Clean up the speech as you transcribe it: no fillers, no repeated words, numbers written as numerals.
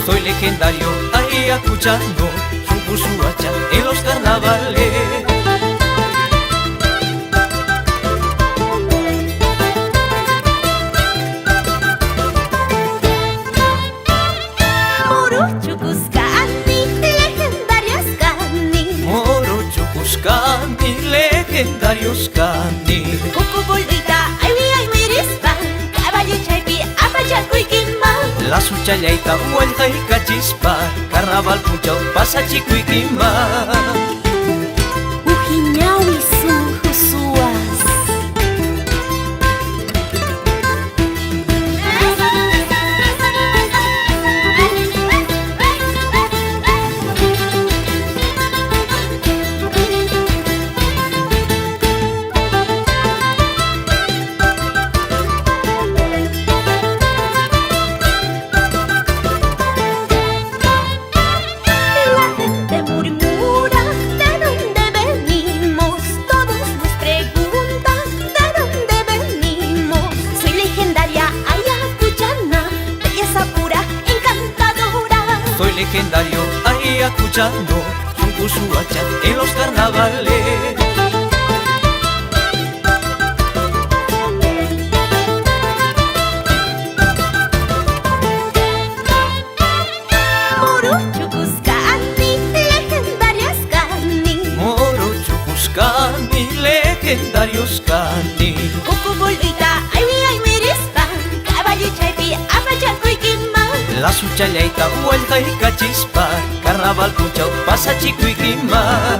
Soy legendario, ahí escuchando Sunkusuacha en los carnavales. Legendarios cani Cucu bolita, ay mirispa, caballo chaypi, apachacuiquima. La suchallaita vuelta y cachispa, carnaval puchao pasa chicuiquima. Ujiñawi sunjusuas. Soy legendario, ahí escuchando Sunkusuacha en los carnavales. Morochucuscani, legendarios cani. Cucu bolita, ay mirispa, caballo chaypi, apachacuiquima. La suchallaita vuelta y cachispa, carnaval puchao pasa chicuiquima.